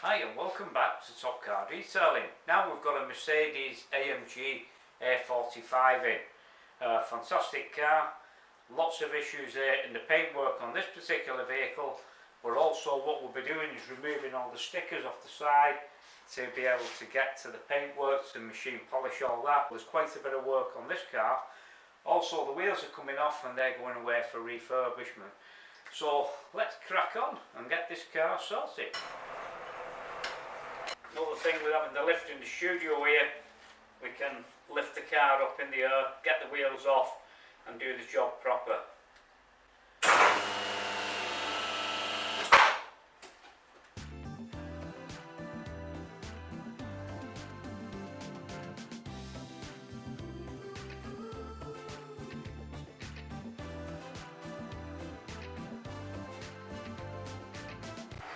Hi and welcome back to Top Car Detailing. Now we've got a Mercedes AMG A45 in. Fantastic car, lots of issues there in the paintwork on this particular vehicle, but also what we'll be doing is removing all the stickers off the side to be able to get to the paintwork, to machine polish all that. There's quite a bit of work on this car. Also the wheels are coming off and they're going away for refurbishment. So let's crack on and get this car sorted. Another thing with having the lift in the studio here, we can lift the car up in the air, get the wheels off and do the job proper.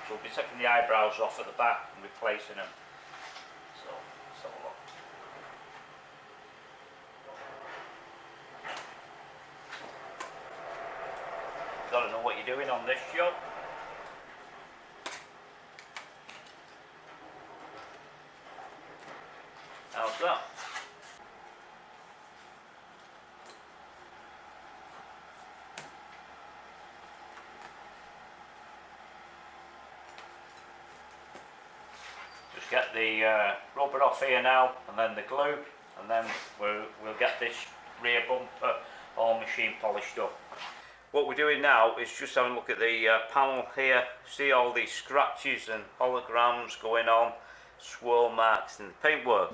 So we'll be taking the eyebrows off at the back and replacing them. So let's have a look. You've got to know what you're doing on this job. How's that? Just get the rubber off here now, and then the glue, and then we'll get this rear bumper all machine polished up. What we're doing now is just having a look at the panel here. See all these scratches and holograms going on, swirl marks in the paintwork.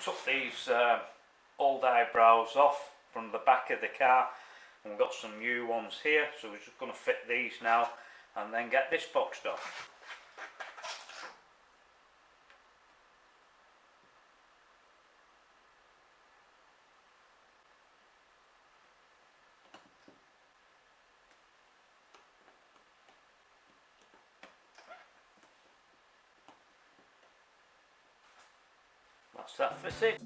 Took these old eyebrows off from the back of the car, and we've got some new ones here, so we're just going to fit these now and then get this boxed off. That's that fitted.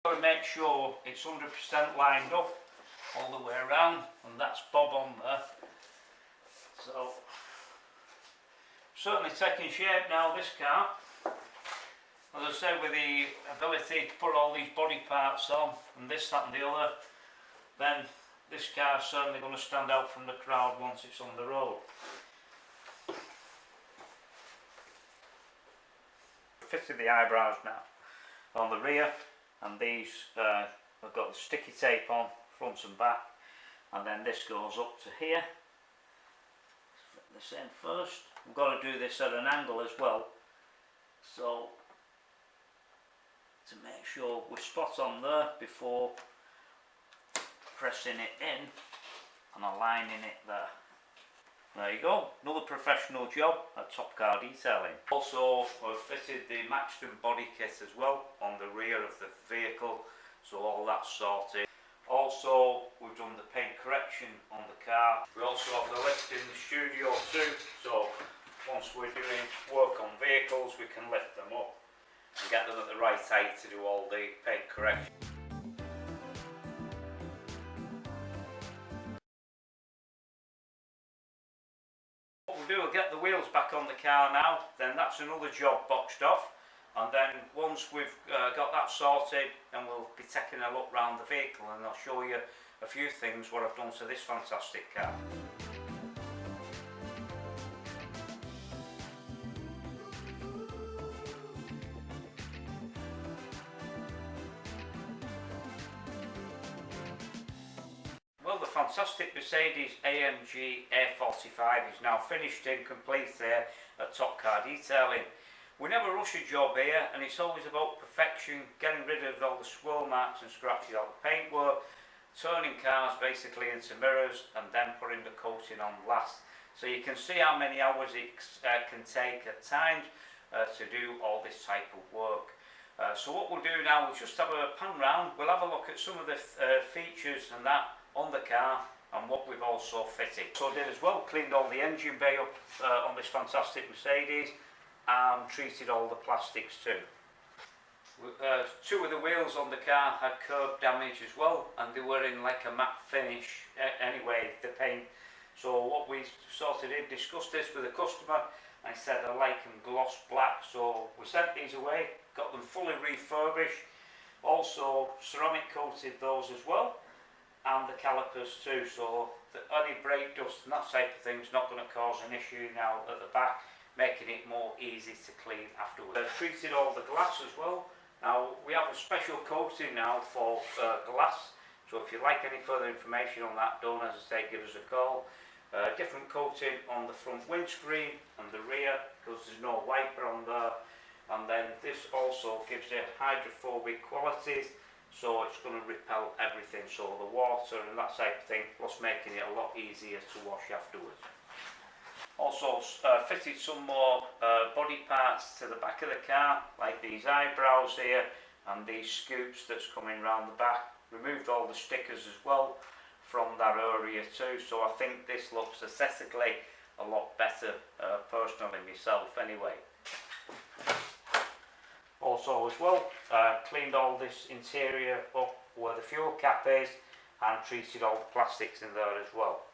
Got to make sure it's 100% lined up all the way around, and that's bob on there. So certainly taking shape now, this car. As I said, with the ability to put all these body parts on and this, that and the other, then this car's certainly going to stand out from the crowd once it's on the road. Fitted the eyebrows now on the rear, and these I've got the sticky tape on front and back, and then this goes up to here. Fit this in first. We've got to do this at an angle as well, so to make sure we're spot on there before pressing it in and aligning it there. There you go, another professional job at Top Car Detailing. Also, I've fitted the Maxton Body KIt as well on the rear of the vehicle, so all that's sorted. Also, we've done the paint correction on the car. We also have the lift in the studio too, so once we're doing work on vehicles we can lift them up and get them at the right height to do all the paint correction. What we'll do, we'll get the wheels back on the car now, then that's another job boxed off, and then once we've got that sorted, then we'll be taking a look round the vehicle and I'll show you a few things what I've done to this fantastic car. Well, the fantastic Mercedes AMG A45 is now finished and complete there at Top Car Detailing. We never rush a job here, and it's always about perfection, getting rid of all the swirl marks and scratches out the paintwork, turning cars basically into mirrors and then putting the coating on last. So you can see how many hours it can take at times to do all this type of work. So what we'll do now is just have a pan round. We'll have a look at some of the features and that on the car and what we've also fitted. So I did as well, cleaned all the engine bay up on this fantastic Mercedes and treated all the plastics too. Two of the wheels on the car had curb damage as well, and they were in like a matte finish anyway, the paint. So what we sort of did, discussed this with the customer. I said I like them gloss black, so we sent these away, got them fully refurbished, also ceramic coated those as well, and the calipers too, so that any brake dust and that type of thing is not going to cause an issue now at the back, making it more easy to clean afterwards. Treated all the glass as well. Now we have a special coating now for glass, so if you like any further information on that, don't hesitate, give us a call. Different coating on the front windscreen and the rear, because there's no wiper on there, and then this also gives it hydrophobic qualities, so it's going to repel everything, so the water and that type of thing, plus making it a lot easier to wash afterwards. Also fitted some more body parts to the back of the car, like these eyebrows here and these scoops that's coming round the back. Removed all the stickers as well from that area too, so I think this looks aesthetically a lot better, personally myself anyway. Also as well, cleaned all this interior up where the fuel cap is and treated all the plastics in there as well.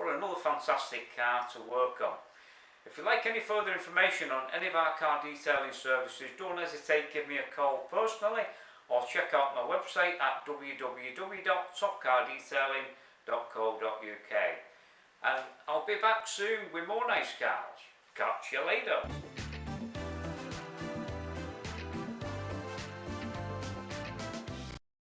Another fantastic car to work on. If you'd like any further information on any of our car detailing services, don't hesitate, give me a call personally or check out my website at www.topcardetailing.co.uk, and I'll be back soon with more nice cars. Catch you later.